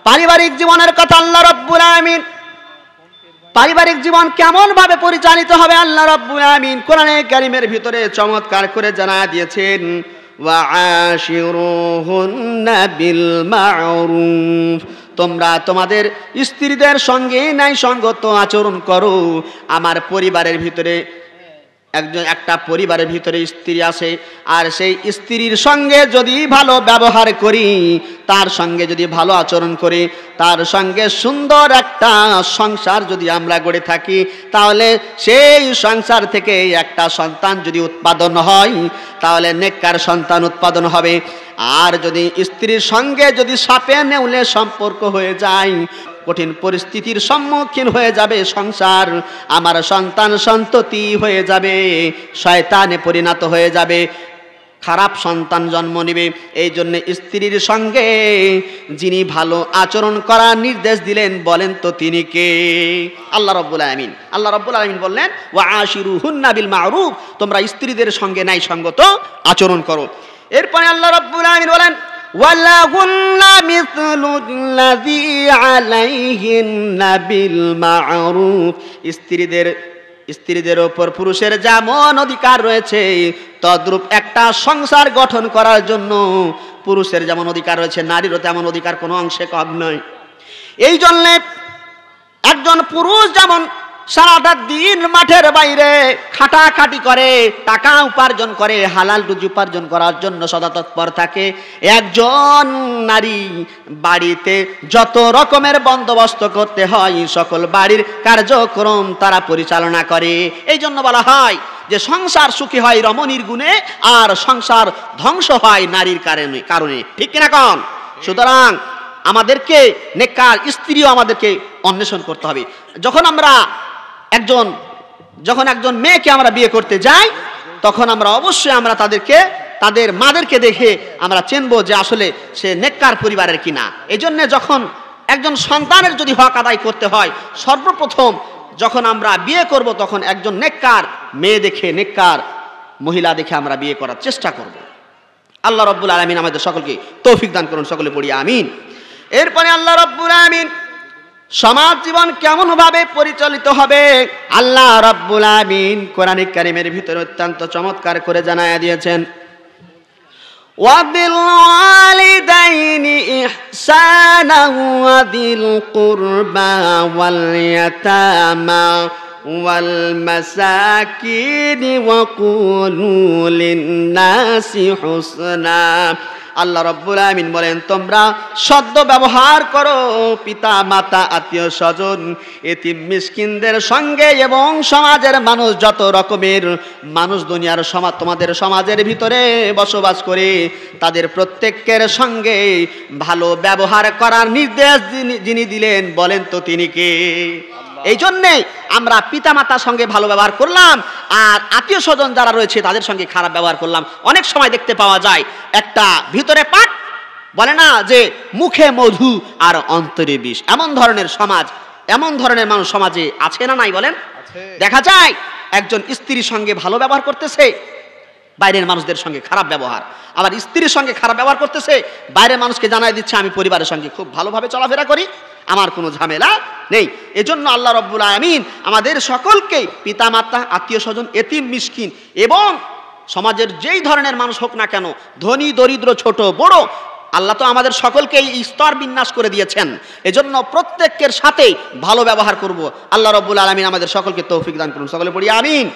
পারিবারিক জীবনের কথা আল্লাহ রাব্বুল আলামিন পারিবারিক জীবন কেমন ভাবে পরিচালিত হবে আল্লাহ রাব্বুল আলামিন কোরআনে কারীমের ভিতরে চমৎকার করে জানা দিয়েছেন ওয়া আশিরুহুন্না বিল মা'রুফ তোমরা তোমাদের স্ত্রীদের সঙ্গে ন্যায়সঙ্গত আচরণ করো। আমার পরিবারের ভিতরে একটা পরিবারের ভিতরে স্ত্রী আছে, আর সেই স্ত্রীর সঙ্গে যদি ভালো ব্যবহার করি, তার সঙ্গে যদি ভালো আচরণ করি, তার সঙ্গে সুন্দর একটা সংসার যদি আমরা গড়ে থাকি, তাহলে সেই সংসার থেকে একটা সন্তান যদি উৎপাদন হয়, তাহলে নেককার সন্তান উৎপাদন হবে। আর যদি স্ত্রীর সঙ্গে যদি সাপে নেউলে সম্পর্ক হয়ে যায়, কঠিন পরিস্থিতির সম্মুখীন হয়ে যাবে সংসার, আমার সন্তান সন্ততি হয়ে যাবে শয়তানে পরিণত হয়ে যাবে, খারাপ সন্তান জন্ম নেবে। এই জন্য স্ত্রীর সঙ্গে যিনি ভালো আচরণ করার নির্দেশ দিলেন, বলেন তো তিনি কে? আল্লাহ রাব্বুল আলামিন। আল্লাহ রাব্বুল আলামিন বললেন ওয়া আশিরুহুন্না বিল মা'রুফ তোমরা স্ত্রীদের সঙ্গে ন্যায়সঙ্গত আচরণ করো। এরপরে আল্লাহ রাব্বুল আলামিন বলেন ওয়ালাহুন্না মিসলুল্লাযী আলাইহিন্না বিল মা'রুফ স্ত্রীদের উপর পুরুষের যেমন অধিকার রয়েছে, তদ্রূপ একটা সংসার গঠন করার জন্য পুরুষের যেমন অধিকার রয়েছে, নারীরও তেমন অধিকার কোনো অংশে কম নয়। এই জন্য একজন পুরুষ যেমন সারাটা দিন মাঠের বাইরে খাটাখাটি করে, টাকা উপার্জন করে, হালাল রুজি উপার্জন করার জন্য সদা তৎপর থাকে, একজন নারী বাড়িতে যত রকমের বন্দোবস্ত করতে হয় সকল বাড়ির কার্যক্রম তারা পরিচালনা করে। এই জন্য বলা হয় যে সংসার সুখী হয় রমণীর গুণে, আর সংসার ধ্বংস হয় নারীর কারণে। ঠিক কিনা কন? সুতরাং আমাদেরকে নেককার স্ত্রীও আমাদেরকে অন্বেষণ করতে হবে। যখন একজন মেয়েকে আমরা বিয়ে করতে যাই, তখন আমরা অবশ্যই তাদের মাদেরকে দেখে আমরা চিনব যে আসলে সে নেককার পরিবারের কিনা। এই জন্য যখন একজন সন্তানের যদি হক আদায় করতে হয়, সর্বপ্রথম যখন আমরা বিয়ে করব, তখন একজন নেককার মেয়ে দেখে, নেককার মহিলা দেখে আমরা বিয়ে করার চেষ্টা করব। আল্লাহ রাব্বুল আলামিন আমাদের সকলকে তৌফিক দান করুন, সকলে পড়ি আমিন। এরপরে আল্লাহ রাব্বুল আলামিন সমাজ জীবন কেমন ভাবে পরিচালিত হবে আল্লাহ রাব্বুল আলামিন কোরআন কারীমের ভিতরে অত্যন্ত চমৎকার করে জানায়া দিয়েছেন। ওয়াবিল ওয়ালিদাইনি ইহসানা ওয়া বিল কুরবা ওয়াল ইয়াতামা ওয়াল মাসাকিনি ওয়া কুলু লিন-নাসি হুসনা। আল্লাহ রাব্বুল আলামিন বলেন তোমরা সদ্য ব্যবহার করো পিতা মাতা, আত্মীয় স্বজন, এতিম মিসকিনদের সঙ্গে এবং সমাজের মানুষ, যত রকমের মানুষ দুনিয়ার তোমাদের সমাজের ভিতরে বসবাস করে, তাদের প্রত্যেকের সঙ্গে ভালো ব্যবহার করার নির্দেশ যিনি দিলেন, বলেন তো তিনি কে? এই জন্যে আমরা পিতা মাতার সঙ্গে ভালো ব্যবহার করলাম, আর আত্মীয় স্বজন যারা রয়েছে তাদের সঙ্গে খারাপ ব্যবহার করলাম। অনেক সময় দেখতে পাওয়া যায় একটা ভিতরে পাট, বলে না যে মুখে মধু আর অন্তরে বিষ, এমন ধরনের সমাজ, এমন ধরনের মানুষ সমাজে আছে না নাই বলেন? দেখা যায় একজন স্ত্রীর সঙ্গে ভালো ব্যবহার করতেছে, বাইরের মানুষদের সঙ্গে খারাপ ব্যবহার, আবার স্ত্রীর সঙ্গে খারাপ ব্যবহার করতেছে, বাইরের মানুষকে জানাই দিচ্ছে আমি পরিবারের সঙ্গে খুব ভালোভাবে চলাফেরা করি, আমার কোনো ঝামেলা নেই। এজন্য আল্লাহ রাব্বুল আলামিন আমাদের সকলকে পিতা মাতা, আত্মীয় স্বজন, এতিম মিসকিন এবং সমাজের যেই ধরনের মানুষ হোক না কেন, ধনী দরিদ্র ছোট বড়, আল্লাহ তো আমাদের সকলকে এই স্তর বিন্যাস করে দিয়েছেন। এজন্য প্রত্যেকের সাথে ভালো ব্যবহার করব। আল্লাহ রাব্বুল আলামিন আমাদের সকলকে তৌফিক দান করুন, সকলে পড়ি আমিন।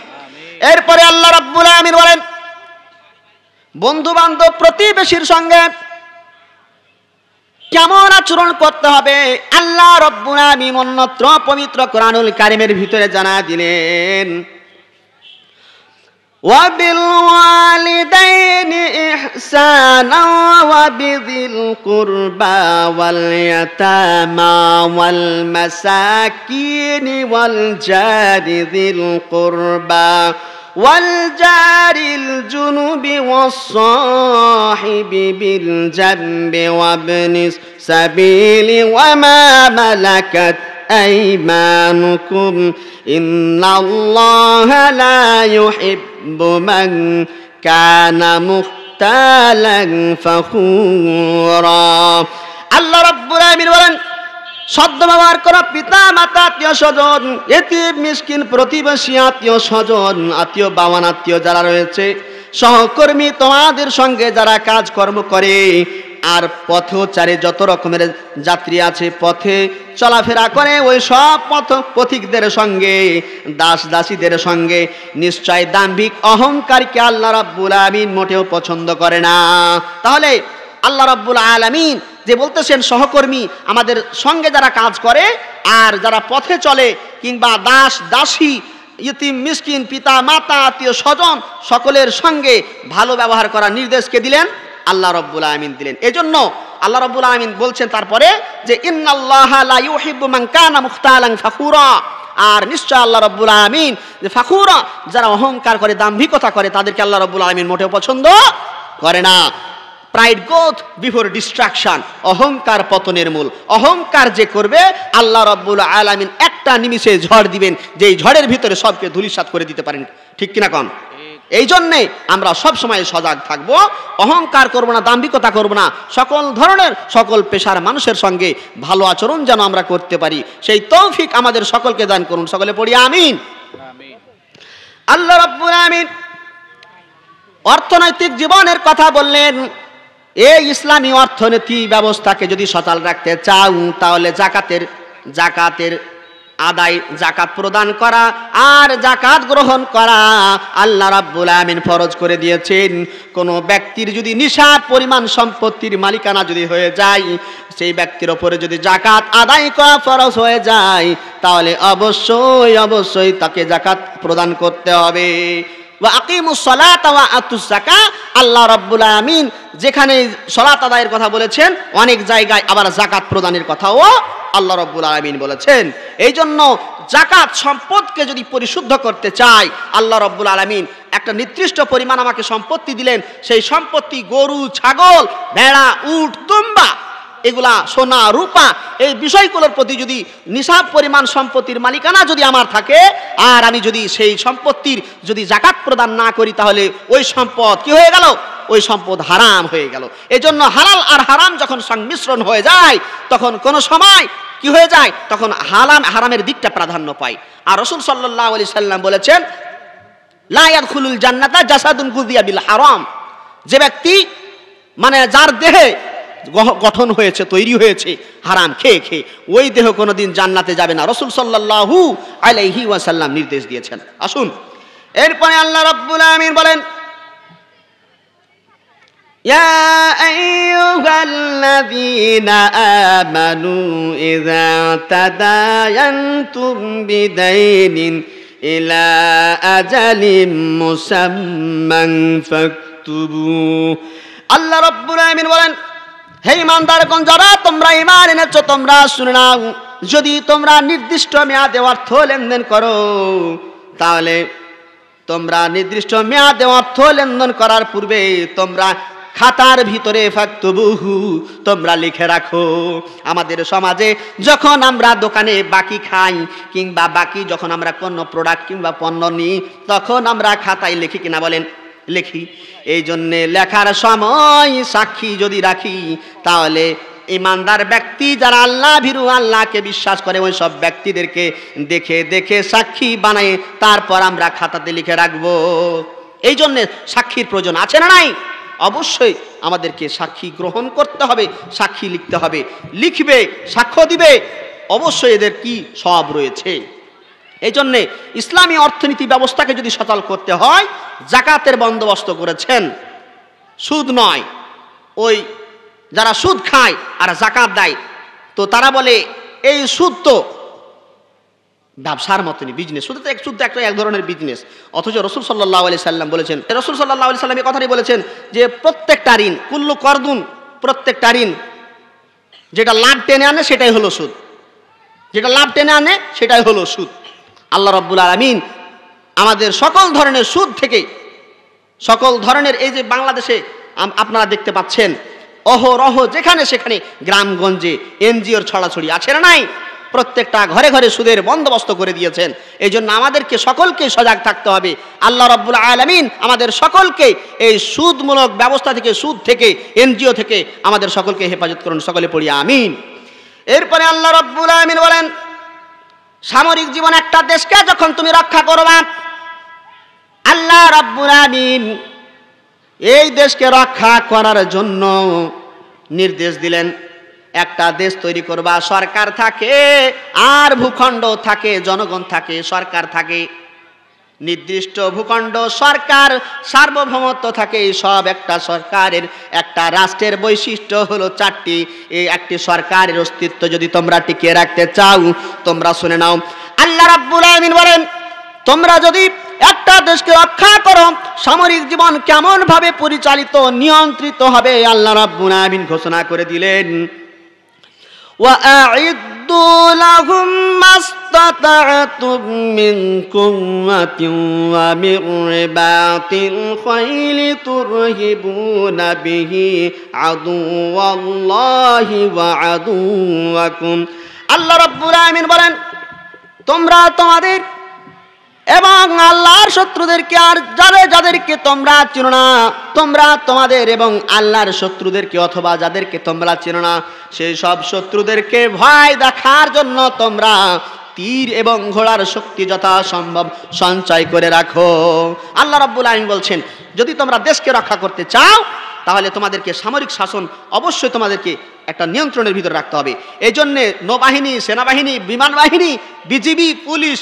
এরপরে আল্লাহ রাব্বুল আলামিন বলেন বন্ধু বান্ধব প্রতিবেশীর সঙ্গে কেমন আচরণ করতে হবে আল্লাহ রাব্বুল আলামিন অন্যত্র পবিত্র কোরআনুল কারীমের ভিতরে জানা দিলেন। ওয়াবিল ওয়ালিদাইনি ইহসানা ওয়া বিযিল কুরবা ওয়াল ইয়াতামা ওয়াল মাসাকিনি ওয়াল জারি যিল কুরবা والجار الجنب والصاحب بالجنب وابن السبيل وما ملكت أيمانكم إن الله لا يحب من كان مختالا فخورا। আল্লাহ রাব্বুল আলামিন বলেন সদ্ব্যবহার করো পিতা মাতা আত্মীয় স্বজন এতিম মিসকিন প্রতিবেশী আত্মীয় স্বজন আত্মীয় বাওয়ান আত্মীয় যারা রয়েছে সহকর্মী তোমাদের সঙ্গে যারা কাজকর্ম করে আর পথচারী যত রকমের যাত্রী আছে পথে চলাফেরা করে ওই সব পথিকদের সঙ্গে দাস দাসীদের সঙ্গে নিশ্চয় দাম্ভিক অহংকারকে আল্লাহ রাব্বুল আলামিন মোটেও পছন্দ করে না। তাহলে আল্লাহ রাব্বুল আলামিন যে বলতেছেন সহকর্মী আমাদের সঙ্গে যারা কাজ করে আর যারা পথে চলে কিংবা দাস দাসী ইতিম মিসকিন পিতা মাতা আত্মীয় স্বজন সকলের সঙ্গে ভালো ব্যবহার করার নির্দেশকে দিলেন আল্লাহ রাব্বুল আলামিন দিলেন। এজন্য আল্লাহ রাব্বুল আলামিন বলছেন তারপরে যে ইন্নাল্লাহা লা ইউহিব্বু মান কানা মুখতালান ফাখুরা, আর নিশ্চয় আল্লাহ রাব্বুল আলামিন যে ফাখুরা যারা অহংকার করে দাম্ভিকতা করে তাদেরকে আল্লাহ রাব্বুল আলামিন মোটেও পছন্দ করে না। প্রাইড গোথ বিফোর ডিস্ট্রাকশন, অহংকার পতনের মূল। অহংকার যে করবে আল্লাহ রাব্বুল আলামিন একটা নিমিষে ঝড় দিবেন, যেই ঝড়ের ভিতরে সবকে ধূলিসাৎ করে দিতে পারেন। ঠিক কিনা কন? এই জন্যে আমরা সব সময় সজাগ থাকব, অহংকার করব না, দাম্ভিকতা করব না, সকল ধরনের সকল পেশার মানুষের সঙ্গে ভালো আচরণ যেন আমরা করতে পারি সেই তৌফিক আমাদের সকলকে দান করুন। সকলে পড়ি আমিন। আল্লাহ রাব্বুল আলামিন অর্থনৈতিক জীবনের কথা বললেন। এই ইসলামী অর্থনীতি ব্যবস্থাকে যদি সচল রাখতে চাও তাহলে জাকাতের আদায়, জাকাত প্রদান করা আর জাকাত গ্রহণ করা আল্লাহ রাব্বুল আলামিন ফরজ করে দিয়েছেন। কোনো ব্যক্তির যদি নিসাব পরিমাণ সম্পত্তির মালিকানা যদি হয়ে যায়, সেই ব্যক্তির ওপরে যদি জাকাত আদায় করা ফরজ হয়ে যায় তাহলে অবশ্যই তাকে জাকাত প্রদান করতে হবে। ওয়া আকিমুস সালাতা ওয়া আতুজ যাকাত, আল্লাহ রাব্বুল আলামিন যেখানে সালাত আদায়ের কথা বলেছেন অনেক জায়গায় আবার জাকাত প্রদানের কথাও আল্লাহ রাব্বুল আলামিন বলেছেন। এই জন্য জাকাত সম্পদকে যদি পরিশুদ্ধ করতে চাই, আল্লাহ রাব্বুল আলামিন একটা নির্দিষ্ট পরিমাণ আমাকে সম্পত্তি দিলেন, সেই সম্পত্তি গরু ছাগল ভেড়া উট দুম্বা এগুলা সোনা রূপা এই বিষয়গুলোর প্রতি যদি নিসাব পরিমাণ সম্পত্তির মালিকানা যদি আমার থাকে আর আমি যদি সেই সম্পত্তির যদি জাকাত প্রদান না করি তাহলে ওই সম্পদ কি হয়ে গেল? ওই সম্পদ হারাম হয়ে গেল। এজন্য হালাল আর হারাম যখন সংমিশ্রণ হয়ে যায় তখন কোন সময় কি হয়ে যায়? তখন হারামের দিকটা প্রাধান্য পায়। আর রাসূল সাল্লাল্লাহু আলাইহি সাল্লাম বলেছেন লা ইয়াদখুলুল জান্নাতা জাসাদুন গুযিয়া বিল হারাম, যে ব্যক্তি মানে যার দেহে গঠন হয়েছে তৈরি হয়েছে হারাম খেয়ে খেয়ে, ওই দেহ কোনোদিন জান্নাতে যাবে না, রাসূল সাল্লাল্লাহু আলাইহি ওয়াসাল্লাম নির্দেশ দিয়েছেন। আসুন এরপরে আল্লাহ রাব্বুল আলামিন বলেন ইয়া আইয়ুহাল্লাযীনা আমানু ইযা তাদায়ানতুম বিদাইনিন ইলা আজালিম মুসাম্মান ফাকতুবু। আল্লাহ রাব্বুল আলামিন বলেন হে ঈমানদারগণ, যারা তোমরা ঈমান এনেছো তোমরা শুনে নাও, যদি তোমরা নির্দিষ্ট মেয়াদে অর্থ লেনদেন করো তাহলে তোমরা নির্দিষ্ট মেয়াদে অর্থ লেনদেন করার পূর্বে তোমরা খাতার ভিতরে ফাকতুবুহু তোমরা লিখে রাখো। আমাদের সমাজে যখন আমরা দোকানে বাকি খাই কিংবা বাকি যখন আমরা কোনো প্রোডাক্ট কিংবা পণ্য নিই তখন আমরা খাতায় লিখি কিনা বলেন? লিখি। এই জন্যে লেখার সময় সাক্ষী যদি রাখি তাহলে ইমানদার ব্যক্তি যারা আল্লাহ ভীরু আল্লাহকে বিশ্বাস করে ওই সব ব্যক্তিদেরকে দেখে দেখে সাক্ষী বানায় তারপর আমরা খাতাতে লিখে রাখবো। এই জন্যে সাক্ষীর প্রয়োজন আছে না নাই? অবশ্যই আমাদেরকে সাক্ষী গ্রহণ করতে হবে, সাক্ষী লিখতে হবে, লিখবে সাক্ষ্য দিবে, অবশ্যই এদের কি সব রয়েছে। এই জন্যে ইসলামী অর্থনীতি ব্যবস্থাকে যদি সচল করতে হয় জাকাতের বন্দোবস্ত করেছেন। সুদ নয়, ওই যারা সুদ খায় আর জাকাত দেয় তো তারা বলে এই সুদ তো ব্যবসার মতনই, বিজনেস। সুদ তো একটা এক ধরনের বিজনেস। অথচ রাসূল সাল্লাল্লাহু আলাইহি সাল্লাম বলেছেন, রাসূল সাল্লাল্লাহু আলাইহি সাল্লাম এই কথাটি বলেছেন যে প্রত্যেকটা ঋণ কুল্লু করদুন, প্রত্যেকটা ঋণ যেটা লাভ টেনে আনে সেটাই হলো সুদ, যেটা লাভ টেনে আনে সেটাই হলো সুদ। আল্লাহ রাব্বুল আলামিন আমাদের সকল ধরনের সুদ থেকে সকল ধরনের এই যে বাংলাদেশে আপনারা দেখতে পাচ্ছেন অহরহ যেখানে সেখানে গ্রামগঞ্জে এনজিওর ছড়াছড়ি আছে না নাই? প্রত্যেকটা ঘরে ঘরে সুদের বন্দোবস্ত করে দিয়েছেন। এই জন্য আমাদেরকে সকলকে সজাগ থাকতে হবে। আল্লাহ রাব্বুল আলামিন আমাদের সকলকে এই সুদমূলক ব্যবস্থা থেকে, সুদ থেকে, এনজিও থেকে আমাদের সকলকে হেফাজত করুন। সকলে পড়ি আমিন। এরপরে আল্লাহ রাব্বুল আলামিন বলেন, সামরিক জীবন একটা দেশকে যখন তুমি রক্ষা করবা, আল্লাহ রাব্বুল আলামিন এই দেশকে রক্ষা করার জন্য নির্দেশ দিলেন, একটা দেশ তৈরি করবা, সরকার থাকে আর ভূখণ্ড থাকে, জনগণ থাকে, সরকার থাকে, নির্দিষ্ট ভূখণ্ড, সরকার, সার্বভৌমত্ব থাকে। সব একটা সরকারের, একটা রাষ্ট্রের বৈশিষ্ট্য হলো চারটি। এই একটি সরকারের অস্তিত্ব যদি তোমরা টিকিয়ে রাখতে চাও, তোমরা শুনে নাও, আল্লাহ রাব্বুল আলামিন বলেন, তোমরা যদি একটা দেশকে রক্ষা করো, সামরিক জীবন কেমন ভাবে পরিচালিত, নিয়ন্ত্রিত হবে, আল্লাহ রাব্বুল আলামিন ঘোষণা করে দিলেন, وَأَعِدُّوا لَهُم مَّا اسْتَطَعْتُم مِّن قُوَّةٍ وَمِن رِّبَاطِ الْخَيْلِ تُرْهِبُونَ بِهِ عَدُوَّ اللَّهِ وَعَدُوَّكُمْ। আল্লাহ রাব্বুল আলামিন বলেন, তোমরা তোমাদের এবং আল্লাহর শত্রুদেরকে, আর যাদেরকে তোমরা চিনো না, তোমরা তোমাদের এবং আল্লাহর শত্রুদেরকে, অথবা যাদেরকে তোমরা চিনো না, সেই সব শত্রুদেরকে ভয় দেখার জন্য তোমরা তীর এবং ঘোড়ার শক্তি যথাসম্ভব সঞ্চয় করে রাখো। আল্লাহ রাব্বুল আলামিন বলছেন, যদি তোমরা দেশকে রক্ষা করতে চাও, তাহলে তোমাদেরকে সামরিক শাসন অবশ্যই তোমাদেরকে একটা নিয়ন্ত্রণের ভিতরে রাখতে হবে। এই জন্যে নৌবাহিনী, সেনাবাহিনী, বিমান বাহিনী, বিজিবি, পুলিশ,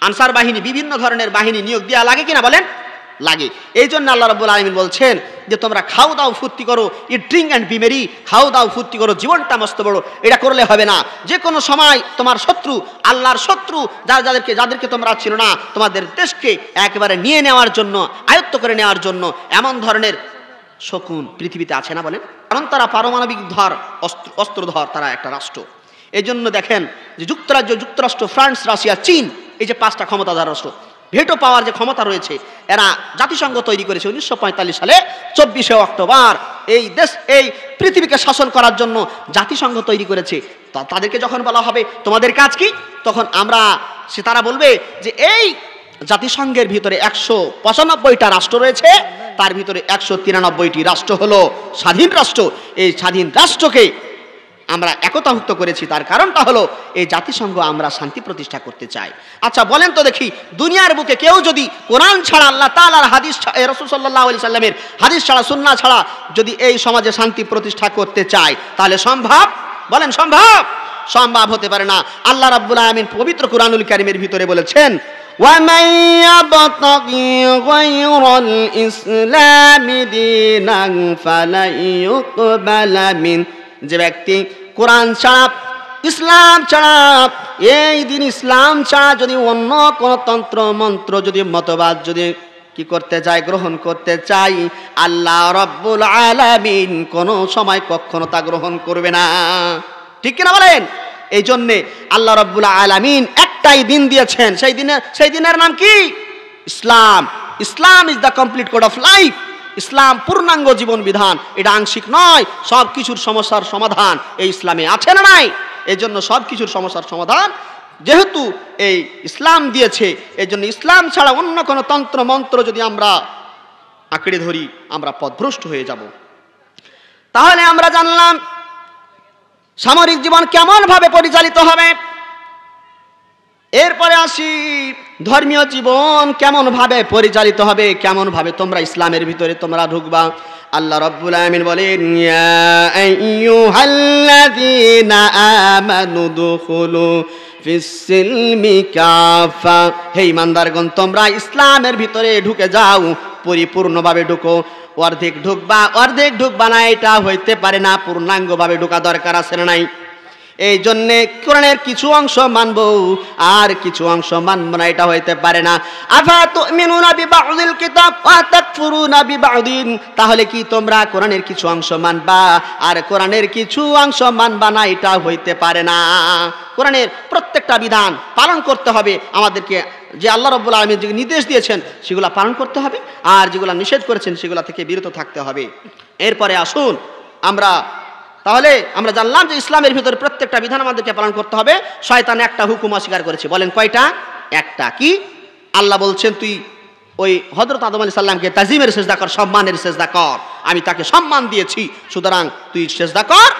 আনসার বাহিনী, বিভিন্ন ধরনের বাহিনী নিয়োগ দেওয়া লাগে কিনা বলেন? লাগে। এই জন্য আল্লাহ রাব্বুল আলামিন বলছেন যে তোমরা খাও দাও ফুর্তি করো, ই ড্রিঙ্ক অ্যান্ড বি মেরি, খাও দাও ফুর্তি করো, জীবনটা মস্ত বড়, এটা করলে হবে না। যে কোনো সময় তোমার শত্রু, আল্লাহর শত্রু, যাদেরকে তোমরা চিনো না, তোমাদের দেশকে একেবারে নিয়ে নেওয়ার জন্য, আয়ত্ত করে নেওয়ার জন্য এমন ধরনের শকুন পৃথিবীতে আছে না বলেন? কারণ তারা পারমাণবিক অস্ত্রধর, তারা একটা রাষ্ট্র। এই জন্য দেখেন যে যুক্তরাজ্য, যুক্তরাষ্ট্র, ফ্রান্স, রাশিয়া, চীন, এই যে পাঁচটা ক্ষমতাধর রাষ্ট্র, ভেটো পাওয়ার যে ক্ষমতা রয়েছে, এরা জাতিসংঘ তৈরি করেছে 1945 সালে 24শে অক্টোবর। এই পৃথিবীকে শাসন করার জন্য জাতিসংঘ তৈরি করেছে। তাদেরকে যখন বলা হবে তোমাদের কাজ কি, তখন তারা বলবে যে এই জাতিসংঘের ভিতরে 195টা রাষ্ট্র রয়েছে, তার ভিতরে 193টি রাষ্ট্র হলো স্বাধীন রাষ্ট্র। এই স্বাধীন রাষ্ট্রকে আমরা একতাভুক্ত করেছি, তার কারণটা হলো এই জাতিসংঘ আমরা শান্তি প্রতিষ্ঠা করতে চাই। আচ্ছা বলেন তো দেখি, দুনিয়ার বুকে কেউ যদি কোরআন ছাড়া, আল্লাহ তাআলার হাদিস, রাসূল সাল্লাল্লাহু আলাইহি সাল্লামের হাদিস ছাড়া, সুন্নাহ ছাড়া যদি এই সমাজে শান্তি প্রতিষ্ঠা করতে চায়, তাহলে সম্ভব? বলেন সম্ভব? সম্ভব হতে পারে না। আল্লাহ রাব্বুল আলামিন পবিত্র কুরআনুল কারীমের ভিতরে বলেছেন, وَمَن يَبْتَغِي غَيْرَ الْإِسْلَامِ دِينًا فَلَن يُقْبَلَ مِنْهُ। যে ব্যক্তি কোরআন ছাড়া, ইসলাম ছাড়া, এই দিন ইসলাম ছাড়া যদি অন্য কোন তন্ত্র মন্ত্র, যদি মতবাদ যদি কি করতে চায়, গ্রহণ করতে চাই, আল্লাহ রাব্বুল আলামিন কোন সময় কখনো তা গ্রহণ করবে না। ঠিক কিনা বলেন? এই জন্যে আল্লাহ রাব্বুল আলামিন একটাই দিন দিয়েছেন, সেই দিনের নাম কি? ইসলাম। Islam is the complete code of life. ইসলাম পূর্ণাঙ্গ জীবন বিধান, এটা আংশিক নয়। সব কিছুর সমস্যার সমাধান এই ইসলামে আছে না নাই? এই জন্য সব কিছুর সমস্যার সমাধান যেহেতু এই ইসলাম দিয়েছে, এই জন্য ইসলাম ছাড়া অন্য কোনো তন্ত্র মন্ত্র যদি আমরা আঁকড়ে ধরি, আমরা পথভ্রষ্ট হয়ে যাব। তাহলে আমরা জানলাম সামরিক জীবন কেমন ভাবে পরিচালিত হবে। এরপরে আসি ধর্মীয় জীবন কেমন ভাবে পরিচালিত হবে, কেমন ভাবে তোমরা ইসলামের ভিতরে তোমরা ঢুকবা। আল্লাহ রাব্বুল আলামিন বলেন, ইয়া আইয়ুহাল্লাযীনা আমানু দুখুলু ফিস-সিলমি কাফা। হে ঈমানদারগণ, তোমরা ইসলামের ভিতরে ঢুকে যাও, পরিপূর্ণভাবে ঢুকো। অর্ধেক ঢুকবা না, এটা হইতে পারে না। পূর্ণাঙ্গভাবে ঢোকা দরকার আছে না নাই? এই জন্যে কোরআনের কিছু অংশ মানব আর কিছু অংশ মানব না, এটা হইতে পারে না। আফা তুমিনুনা বিবাদিল কিতাব ওয়া তাকফুরুনা বিবাদিন। তাহলে কি তোমরা কোরআনের কিছু অংশ মানবা আর কোরআনের কিছু অংশ মানবা না? এটা হইতে পারে না। কোরআনের প্রত্যেকটা বিধান পালন করতে হবে আমাদেরকে। যে আল্লাহ রাব্বুল আলামিন যে নির্দেশ দিয়েছেন সেগুলো পালন করতে হবে, আর যেগুলো নিষেধ করেছেন সেগুলো থেকে বিরত থাকতে হবে। এরপরে আসুন তাহলে আমরা জানলাম যে ইসলামের ভিতরে প্রত্যেকটা বিধান আমাদেরকে পালন করতে হবে। শয়তান একটা হুকুম অস্বীকার করেছে, বলেন কয়টা? একটা। কি? আল্লাহ বলছেন তুই ওই হযরত আদম আলাইহিস সালামকে তাজিমের সিজদা কর, সম্মানের সিজদা কর, আমি তাকে সম্মান দিয়েছি, সুতরাং তুই সিজদা কর।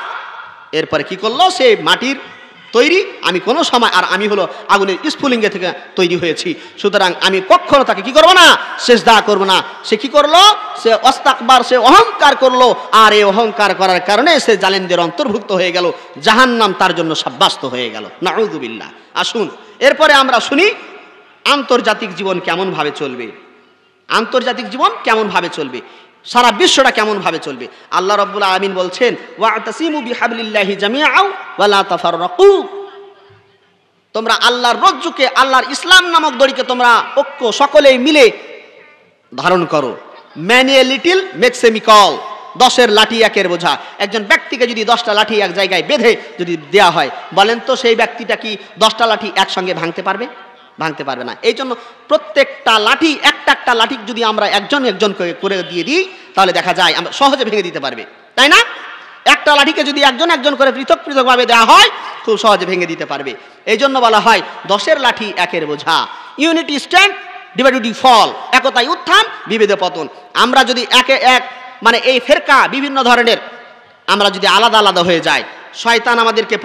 এরপরে কি করলো, সে মাটির তৈরি, আমি কোনো সময়, আর আমি হলো আগুনের স্ফুলিঙ্গে থেকে তৈরি হয়েছি, সুতরাং আমি কখনো তাকে কি করবো না, সেজদা করবো না। সে কি করলো, সে অস্তাকবার, সে অহংকার করলো, আর এই অহংকার করার কারণে সে জালেমদের অন্তর্ভুক্ত হয়ে গেল, জাহান্নাম তার জন্য সাব্যস্ত হয়ে গেল, নাউযুবিল্লাহ। আসুন এরপরে আমরা শুনি আন্তর্জাতিক জীবন কেমন ভাবে চলবে, আন্তর্জাতিক জীবন কেমন ভাবে চলবে, সারা বিশ্বটা কেমন ভাবে চলবে। আল্লাহ রাব্বুল আলামিন বলছেন, ওয়াতাসিমু বিহাবলিল্লাহি জামিআও ওয়া লা তাফাররাকু, তোমরা আল্লাহর রজ্জুকে, আল্লাহর ইসলাম নামক দড়িকে তোমরা ঐক্য সকলেই মিলে ধারণ করো। Many a little makes a mickle, 10-এর লাঠি 1-এর বোঝা। একজন ব্যক্তিকে যদি 10টা লাঠি এক জায়গায় বেঁধে যদি দেয়া হয়, বলেন তো সেই ব্যক্তিটা কি 10টা লাঠি একসঙ্গে ভাঙতে পারবে? ভাঙতে পারবে না। এই জন্য প্রত্যেকটা লাঠি, একটা লাঠি যদি আমরা একজন একজন করে দিয়ে দিই, তাহলে দেখা যায় আমরা সহজে ভেঙে দিতে পারবে, তাই না? একটা লাঠিকে যদি একজন একজন করে পৃথক পৃথকভাবে দেওয়া হয়, খুব সহজে ভেঙে দিতে পারবে। এই জন্য বলা হয় 10-এর লাঠি 1-এর বোঝা। ইউনিটি স্ট্যান্ড, ডিভাইডেড ফল, একতাই উত্থান, বিভেদে পতন। আমরা যদি একে এক মানে এই ফেরকা বিভিন্ন ধরনের আমরা যদি আলাদা আলাদা হয়ে যাই, শয়তান আমাদেরকে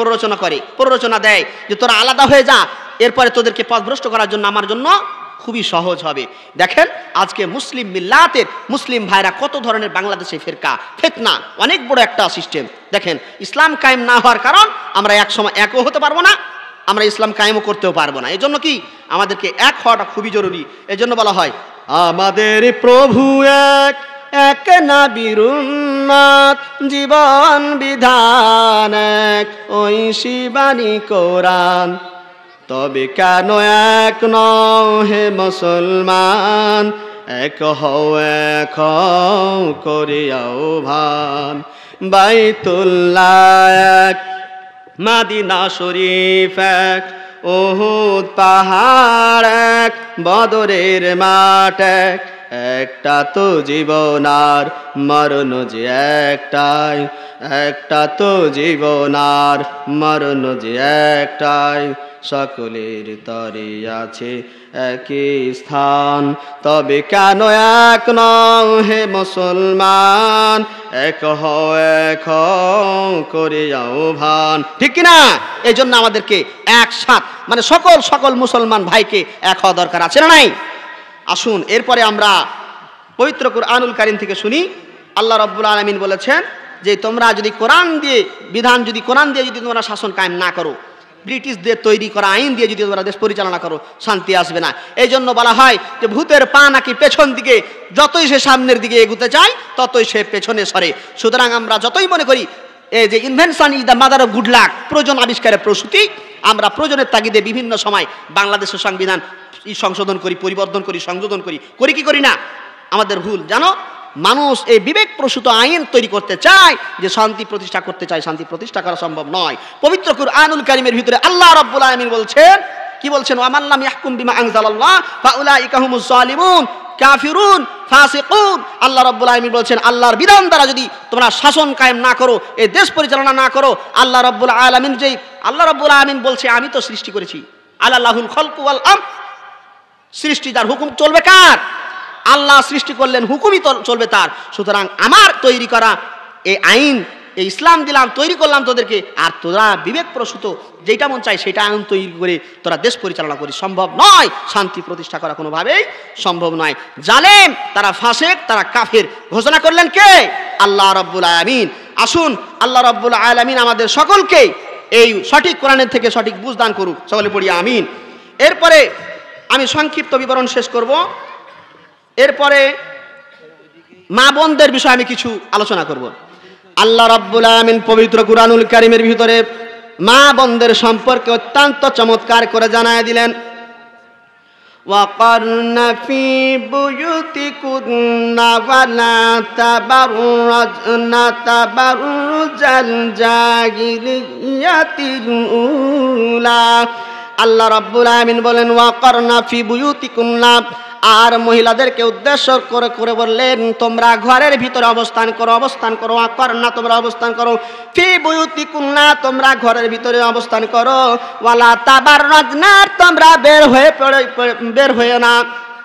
প্ররোচনা দেয় যে তোরা আলাদা হয়ে যা, এরপরে তোদেরকে পথভ্রষ্ট করার জন্য আমার জন্য খুবই সহজ হবে। দেখেন আজকে মুসলিম মিল্লাতের মুসলিম ভাইরা কত ধরনের বাংলাদেশে ফেরকা, ফিতনা, অনেক বড় একটা সিস্টেম। দেখেন ইসলাম কায়েম না হওয়ার কারণ আমরা এক সময় একও হতে পারবো না, আমরা ইসলাম কায়েমও করতেও পারবো না। এই জন্য কি আমাদেরকে এক হওয়াটা খুবই জরুরি। এই জন্য বলা হয় আমাদের প্রভু এক, এক নবীর উম্মত, জীবন বিধান এক, ওই শিবানী কোরআন। তবে কেন এক নও হে মুসলমান, এক হও এক হও করে আহ্বান। বাইতুল্লাহ এক, মদিনা শরীফ এক, উহুদ পাহাড় এক, বদরের মাঠ এক, একটা তো জীবন আর মরণ যে একটাই, একটা তো জীবন আর মরণ যে একটাই, সকলের তরে আছে একই স্থান। তবে কেন এক নও হে মুসলমান, এক হও এক হও করে আহ্বান। ঠিক কিনা? এই জন্য আমাদেরকে একসাথ মানে সকল মুসলমান ভাইকে এক হওয়া দরকার, আছে না নাই? আসুন এরপরে আমরা পবিত্র কুরআনুল কারীম থেকে শুনি। আল্লাহ রাব্বুল আলামিন বলেছেন যে তোমরা যদি কোরআন দিয়ে বিধান, যদি কোরআন দিয়ে যদি তোমরা শাসন কায়েম না করো, ব্রিটিশদের তৈরি করা আইন দিয়ে যদি তোমরা দেশ পরিচালনা করো, শান্তি আসবে না। এই জন্য বলা হয় যে ভূতের পা নাকি পেছন দিকে, যতই সে সামনের দিকে এগুতে চায় ততই সে পেছনে সরে। সুতরাং আমরা যতই মনে করি এই যে invention is the mother of good luck, প্রয়োজন আবিষ্কারের প্রসূতি, আমরা প্রয়োজনের তাগিদে বিভিন্ন সময় বাংলাদেশের সংবিধান সংশোধন করি, পরিবর্তন করি, সংশোধন করি কি করি না? আমাদের ভুল জানো, মানুষ এই বিবেক প্রসূত আইন তৈরি করতে চায় যে শান্তি প্রতিষ্ঠা করতে চায়, শান্তি প্রতিষ্ঠা করা সম্ভব নয়। পবিত্র কুরআনুল কারীমের ভিতরে আল্লাহ রাব্বুল আলামিন বলছেন, কি বলছেন? ওয়া মান লাম ইয়াহকুম বিমা আনজালাল্লাহ ফাউলাইকা হুমুজ জালিমুন কাফিরুন ফাসিকুন। আল্লাহ রাব্বুল আলামিন বলছেন আল্লাহর বিধান দ্বারা যদি তোমরা শাসন কায়েম না করো, এই দেশ পরিচালনা না করো, আল্লাহ রাব্বুল আলামিন বলছে আমি তো সৃষ্টি করেছি, আলাল্লাহুল খালকু ওয়াল আমর, সৃষ্টি যার, হুকুম চলবে কার? আল্লাহ সৃষ্টি করলেন, হুকুমই চলবে তার। সুতরাং আমার তৈরি করা এই আইন, এই ইসলাম দিলাম, তৈরি করলাম তোদেরকে, আর তোরা বিবেক প্রসূত যেটা মন চায় সেটা আইন তৈরি করে তোরা দেশ পরিচালনা করি, সম্ভব নয়। শান্তি প্রতিষ্ঠা করা কোনোভাবেই সম্ভব নয়। জালেম, তারা ফাসেক, তারা কাফের ঘোষণা করলেন কে? আল্লাহ রাব্বুল আলামিন। আসুন আল্লাহ রাব্বুল আলামিন আমাদের সকলকে এই সঠিক কোরআনের থেকে সঠিক বুঝ দান করুক, সকলে পড়ি আমিন। এরপরে আমি সংক্ষিপ্ত বিবরণ শেষ করব। এরপরে মা বোনদের বিষয়ে আমি কিছু আলোচনা করব। আল্লাহ রাব্বুল আলামিন পবিত্র কুরআনুল কারীমের ভিতরে মা বোনদের সম্পর্কে অত্যন্ত চমৎকার করে জানায় দিলেন, ওয়াকারনা ফি বুয়ুতিকুন্না ওয়ালা তাবাররাজনা তাবাররুজাল জাহিলিয়াতিল উলা। আল্লাহ রাব্বুল আলামিন বলেন ওয়াকারনা ফি বুয়ুতিকুন্না, আর মহিলাদেরকে উদ্দেশ্য করে বললেন তোমরা ঘরের ভিতরে অবস্থান করো। ওয়াকারনা, তোমরা অবস্থান করো। ফি বুয়ুতিকুন্না, তোমরা ঘরের ভিতরে অবস্থান করো। ওয়ালা তাবাররাজনা, তোমরা বের হয়ে না।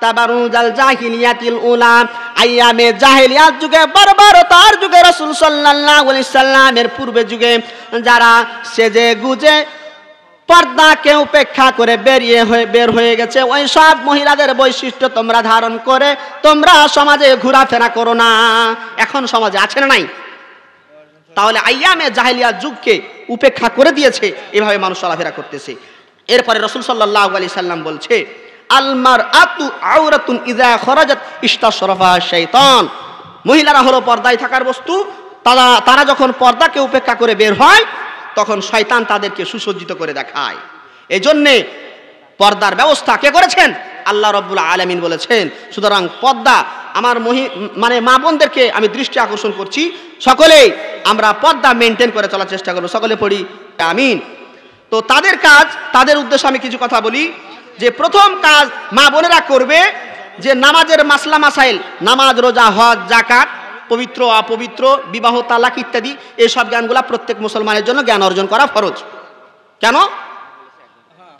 তাবারুজাল জাহিলিয়াতিল উলা, আইয়ামে জাহেলিয়াত যুগে, বর্বরতার যুগে, রাসূল সাল্লাল্লাহু আলাইহি সাল্লামের পূর্বে যুগে যারা সেজে গুজে পর্দাকে উপেক্ষা করে বের হয়ে গেছে, ওই সব মহিলাদের বৈশিষ্ট্য তোমরা ধারণ করে তোমরা সমাজে ঘোরাফেরা করো না। এখন সমাজে আছে না নাই? তাহলে আইয়ামে জাহেলিয়াত যুগকে উপেক্ষা করে দিয়েছে, এভাবে মানুষ চলাফেরা করতেছে। এরপরে রাসূল সাল্লাল্লাহু আলাইহি সাল্লাম বলছে, আল মারআতু আওরাতুন ইযা খরাজাত ইস্তাশরাফাহা শাইতান। মহিলারা হলো পর্দায় থাকার বস্তু, তারা যখন পর্দাকে উপেক্ষা করে বের হয় তখন শয়তান তাদেরকে সুসজ্জিত করে দেখায়। এজন্যে পর্দার ব্যবস্থা কে করেছেন? আল্লাহ রাব্বুল আলামিন বলেছেন। সুতরাং পর্দা আমার মা বোনদেরকে আমি দৃষ্টি আকর্ষণ করছি, সকলেই আমরা পর্দা মেনটেন করে চলার চেষ্টা করব। সকলে পড়ি আমিন। তো তাদের কাজ, তাদের উদ্দেশ্যে আমি কিছু কথা বলি। যে প্রথম কাজ মা বোনেরা করবে যে নামাজের মাসলা মাসাইল, নামাজ, রোজা, হজ, যাকাত, পবিত্র অপবিত্র, বিবাহ, তালাক ইত্যাদি এইসব জ্ঞানগুলা প্রত্যেক মুসলমানের জন্য জ্ঞান অর্জন করা ফরজ। কেন?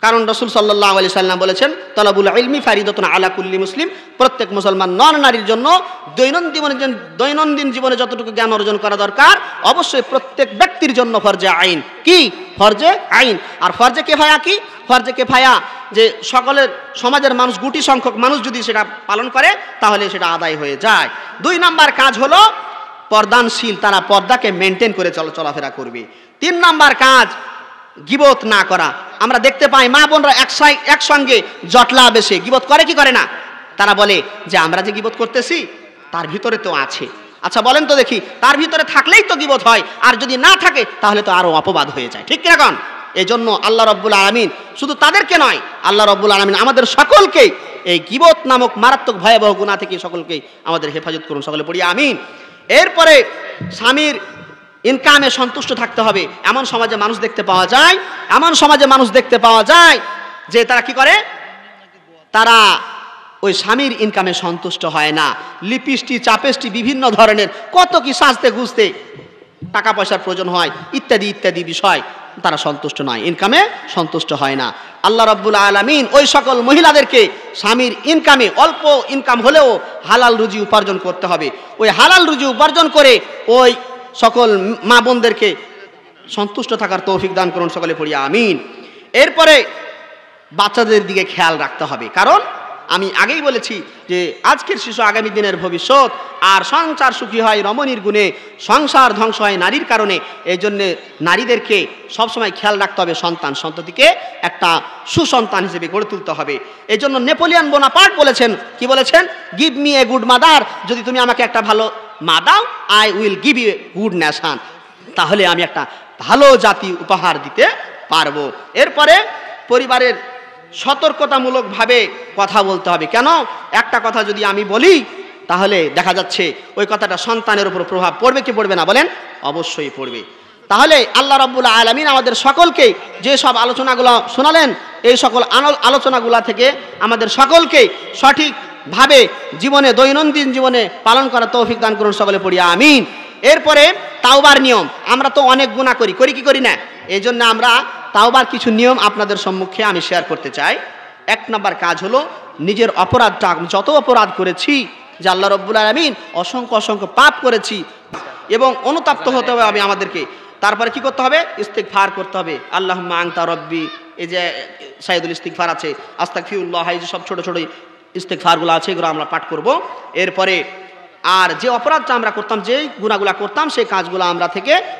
কারণ রাসূল সাল্লাল্লাহু আলাইহি সাল্লাম বলেছেন, তালাবুল ইলমি ফারিদাতুন আলা কুল্লি মুসলিম। প্রত্যেক মুসলমান নর নারীর জন্য দৈনন্দিন জীবনে যতটুকু জ্ঞান অর্জন করা দরকার অবশ্যই প্রত্যেক ব্যক্তির জন্য ফরজে আইন। কি ফরজে আইন? আর ফরজে কিফায়া কি? ফরজে কিফায়া যে সকলের সমাজের মানুষ, গুটি সংখ্যক মানুষ যদি সেটা পালন করে তাহলে সেটা আদায় হয়ে যায়। 2 নাম্বার কাজ হলো পর্দানশীল, তারা পর্দাকে মেনটেন করে চলাফেরা করবে। 3 নাম্বার কাজ গীবত না করা। আমরা দেখতে পাই মা বোনরা একসঙ্গে জটলা বেশে গীবত করে কি করে না? তারা বলে যে আমরা যে গীবত করতেছি তার ভিতরে তো আছে। আচ্ছা বলেন তো দেখি, তার ভিতরে থাকলেই তো গীবত হয়, আর যদি না থাকে তাহলে তো আরো অপবাদ হয়ে যায়, ঠিক কিনা? কারণ এই জন্য আল্লাহ রাব্বুল আলামিন শুধু তাদেরকে নয়, আল্লাহ রাব্বুল আলামিন আমাদের সকলকে এই গীবত নামক মারাত্মক ভয়াবহ গুনাহ থেকে সকলকে আমাদের হেফাজত করুন। সকলে পড়ি আমিন। এরপরে স্বামীর ইনকামে সন্তুষ্ট থাকতে হবে। এমন সমাজে মানুষ দেখতে পাওয়া যায় যে তারা কি করে? তারা ওই স্বামীর ইনকামে সন্তুষ্ট হয় না। লিপিস্টি, চাপেস্টি, বিভিন্ন ধরনের কত কি সাজতে গুজতে টাকা পয়সার প্রয়োজন হয়, ইত্যাদি ইত্যাদি বিষয় তারা সন্তুষ্ট নয়, ইনকামে সন্তুষ্ট হয় না। আল্লাহ রাব্বুল আলামিন ওই সকল মহিলাদেরকে স্বামীর ইনকামে, অল্প ইনকাম হলেও হালাল রুজি উপার্জন করতে হবে। ওই হালাল রুজি উপার্জন করে ওই সকল মা বোনদেরকে সন্তুষ্ট থাকার তৌফিক দান করুন। সকলে পড়ি আমিন। এরপরে বাচ্চাদের দিকে খেয়াল রাখতে হবে, কারণ আমি আগেই বলেছি যে আজকের শিশু আগামী দিনের ভবিষ্যৎ। আর সংসার সুখী হয় রমণীর গুণে, সংসার ধ্বংস হয় নারীর কারণে। এই জন্যে নারীদেরকে সবসময় খেয়াল রাখতে হবে, সন্ততিকে একটা সুসন্তান হিসেবে গড়ে তুলতে হবে। এই জন্য নেপোলিয়ন বোনাপার্ট বলেছেন, কি বলেছেন? Give me a good mother. যদি তুমি আমাকে একটা ভালো মা দাও, I will give you a good nation. তাহলে আমি একটা ভালো জাতি উপহার দিতে পারবো। এরপরে পরিবারের সতর্কতামূলকভাবে কথা বলতে হবে। কেন? একটা কথা যদি আমি বলি তাহলে দেখা যাচ্ছে ওই কথাটা সন্তানের উপর প্রভাব পড়বে কি পড়বে না? বলেন, অবশ্যই পড়বে। তাহলে আল্লাহ রাব্বুল আলামিন আমাদের সকলকে যে সব আলোচনাগুলো শোনালেন, এই সকল আলোচনাগুলো থেকে আমাদের সকলকে সঠিকভাবে জীবনে, দৈনন্দিন জীবনে পালন করার তৌফিক দান করুন। সকলে পড়ি আমিন। এরপরে তাওবার নিয়ম। আমরা তো অনেক গুনাহ করি কি করি না? এই জন্য আমরা তাওবার কিছু নিয়ম আপনাদের সম্মুখে আমি শেয়ার করতে চাই। 1 নম্বর কাজ হলো নিজের অপরাধটা, যত অপরাধ করেছি, যে আল্লাহ রাব্বুল আলামিন অসংখ্য পাপ করেছি এবং অনুতপ্ত হতে হবে আমাদেরকে। তারপরে কি করতে হবে? ইস্তিগফার করতে হবে। আল্লাহুম্মা আনতা রব্বি, এই যে সাইয়্যিদুল ইস্তিগফার আছে, আস্তাগফিরুল্লাহ, এই যে সব ছোট ছোট ইস্তিগফারগুলো আছে, এগুলো আমরা পাঠ করব। এরপরে আর যে অপরাধটা আমরা করতাম, যে গুনাহগুলো করতাম, সেই কাজগুলো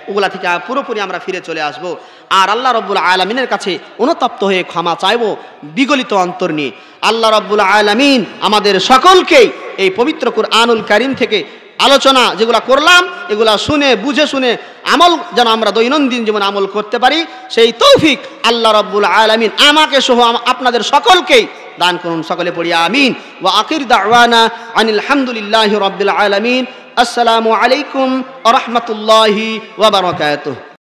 ওগুলা থেকে পুরোপুরি আমরা ফিরে চলে আসব। আর আল্লাহ রাব্বুল আলামিনের কাছে অনুতপ্ত হয়ে ক্ষমা চাইব বিগলিত অন্তর নিয়ে। আল্লাহ রাব্বুল আলামিন আমাদের সকলকে এই পবিত্র কুরআনুল কারীম থেকে আলোচনা যেগুলো করলাম, এগুলা শুনে বুঝে শুনে আমল যেন আমরা দৈনন্দিন জীবনে আমল করতে পারি, সেই তৌফিক আল্লাহ রাব্বুল আলামিন আমাকে সহ আপনাদের সকলকেই দান করুন। সকলে পড়ি আমিন। ওয়া আখির দাওয়ানা আনিল হামদুলিল্লাহি রাব্বিল আলামিন। আসসালামু আলাইকুম ওয়া রাহমাতুল্লাহি ওয়া বারাকাতুহু।